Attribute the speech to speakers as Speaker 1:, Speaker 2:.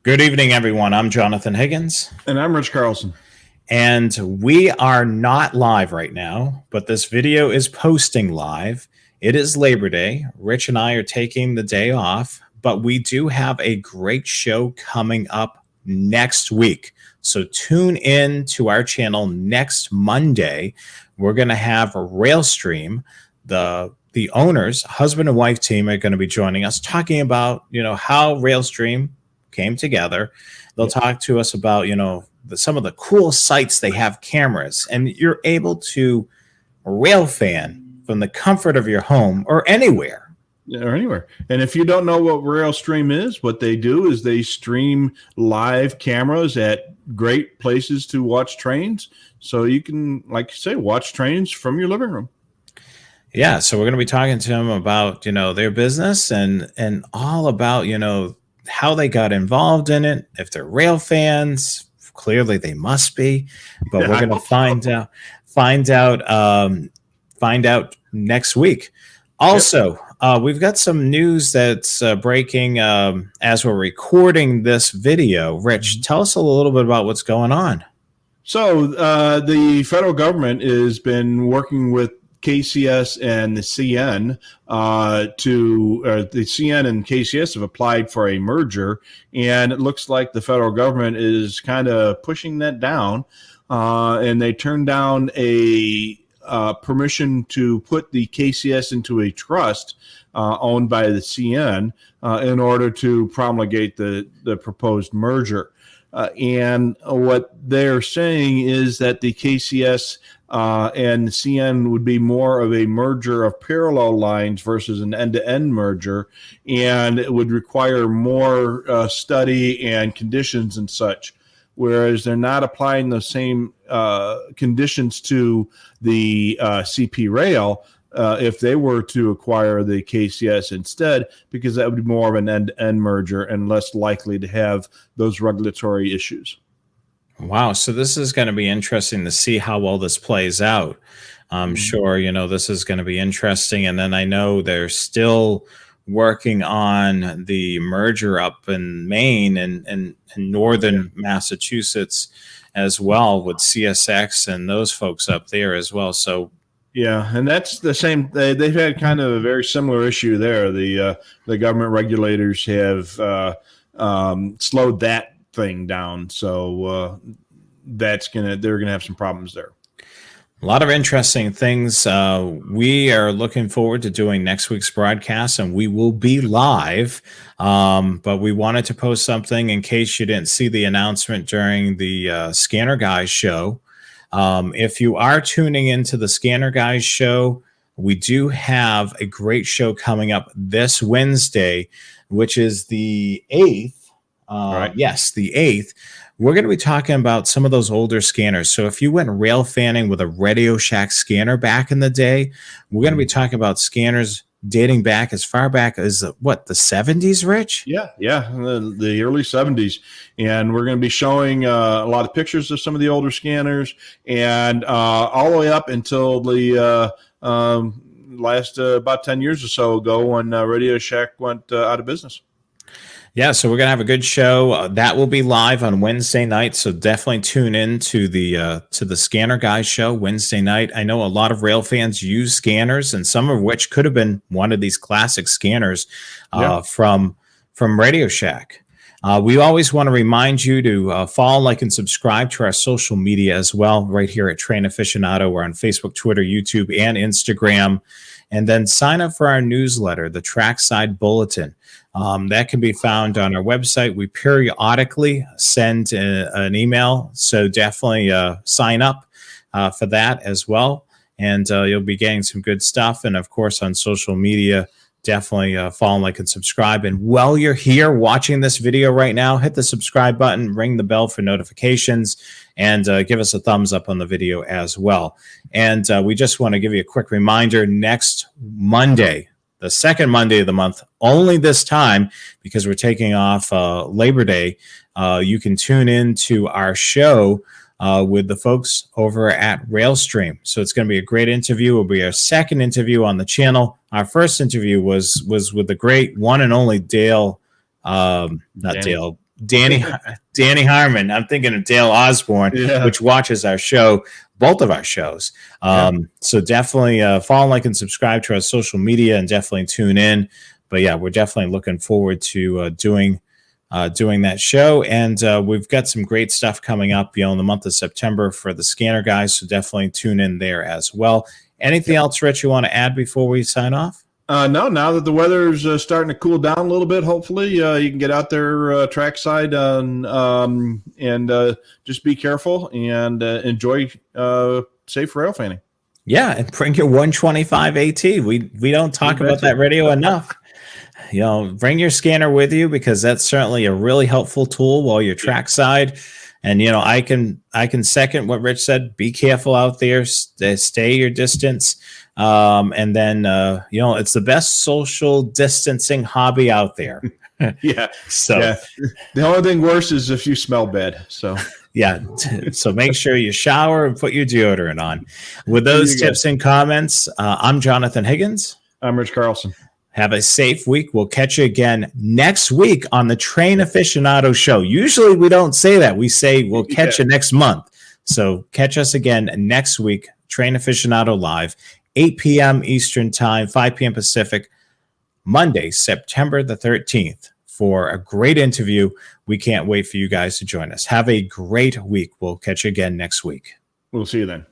Speaker 1: Good evening, everyone. I'm Jonathan Higgins,
Speaker 2: And I'm Rich Carlson.
Speaker 1: and we are not live right now, but this video is posting live. It is Labor Day. Rich and I are taking the day off, but we do have a great show coming up next week. So tune in to our channel next Monday. We're going to have a Railstream. The owners, husband and wife team, are going to be joining us, talking about how Railstream came together. They'll talk to us about some of the cool sites they have cameras, and you're able to rail fan from the comfort of your home or anywhere.
Speaker 2: Or anywhere. And if you don't know what Railstream is, what they do is they stream live cameras at great places to watch trains. So you can, like you say, watch trains from your living room.
Speaker 1: Yeah, so we're going to be talking to them about their business and all about how they got involved in it. If they're rail fans, clearly they must be, but we're going to find out next week. Also, we've got some news that's breaking as we're recording this video. Rich, tell us a little bit about what's going on.
Speaker 2: So the federal government has been working with KCS and the CN the CN and KCS have applied for a merger, and it looks like the federal government is kind of pushing that down, and they turned down a permission to put the KCS into a trust owned by the CN in order to promulgate the proposed merger. And what they're saying is that the KCS and CN would be more of a merger of parallel lines versus an end-to-end merger, and it would require more study and conditions and such, whereas they're not applying the same conditions to the CP Rail if they were to acquire the KCS instead, because that would be more of an end-to-end merger and less likely to have those regulatory issues.
Speaker 1: Wow. So this is going to be interesting to see how well this plays out. I'm sure, this is going to be interesting. And then I know they're still working on the merger up in Maine and northern Massachusetts as well, with CSX and those folks up there as well. So
Speaker 2: yeah, and that's the same. They've had kind of a very similar issue there. The government regulators have slowed that thing down, so they're gonna have some problems there.
Speaker 1: A lot of interesting things. We are looking forward to doing next week's broadcast, and we will be live. But we wanted to post something in case you didn't see the announcement during the Scanner Guys show. If you are tuning into the Scanner Guys show, we do have a great show coming up this Wednesday, which is the 8th.
Speaker 2: Right.
Speaker 1: Yes, the 8th. We're going to be talking about some of those older scanners. So if you went rail fanning with a Radio Shack scanner back in the day, we're going to be talking about scanners dating back as far back as the 70s, Rich?
Speaker 2: Yeah, the early 70s. And we're going to be showing a lot of pictures of some of the older scanners, and all the way up until the last about 10 years or so ago when Radio Shack went out of business.
Speaker 1: Yeah, so we're going to have a good show. That will be live on Wednesday night, so definitely tune in to the Scanner Guys show Wednesday night. I know a lot of rail fans use scanners, and some of which could have been one of these classic scanners from Radio Shack. We always want to remind you to follow, like, and subscribe to our social media as well, right here at Train Aficionado. We're on Facebook, Twitter, YouTube, and Instagram. And then sign up for our newsletter, the Trackside Bulletin. That can be found on our website. We periodically send an email, so definitely sign up for that as well. And you'll be getting some good stuff. And, of course, on social media, definitely follow, like, and subscribe. And while you're here watching this video right now, hit the subscribe button, ring the bell for notifications, and give us a thumbs up on the video as well. And we just want to give you a quick reminder, next Monday, the second Monday of the month, only this time because we're taking off Labor Day, you can tune in to our show with the folks over at Railstream. So it's going to be a great interview. It will be our second interview on the channel. Our first interview was with the great one and only Dale, Danny Harmon. I'm thinking of Dale Osborne, which watches our show, both of our shows. So definitely follow, like, and subscribe to our social media, and definitely tune in. But yeah, we're definitely looking forward to doing that show, and we've got some great stuff coming up, in the month of September for the Scanner Guys. So definitely tune in there as well. Anything else, Rich, you want to add before we sign off?
Speaker 2: No, now that the weather's starting to cool down a little bit, hopefully you can get out there trackside and just be careful and enjoy safe rail fanning.
Speaker 1: Yeah, and bring your 125 AT. We don't talk about that radio enough. Bring your scanner with you, because that's certainly a really helpful tool while you're trackside. And I can second what Rich said. Be careful out there. Stay your distance. And then it's the best social distancing hobby out there. So
Speaker 2: the only thing worse is if you smell bad. So
Speaker 1: so make sure you shower and put your deodorant on. With those tips and comments, I'm Jonathan Higgins.
Speaker 2: I'm Rich Carlson.
Speaker 1: Have a safe week. We'll catch you again next week on the Train Aficionado Show. Usually we don't say that. We say we'll catch you next month. So catch us again next week, Train Aficionado Live, 8 p.m. Eastern Time, 5 p.m. Pacific, Monday, September the 13th, for a great interview. We can't wait for you guys to join us. Have a great week. We'll catch you again next week.
Speaker 2: We'll see you then.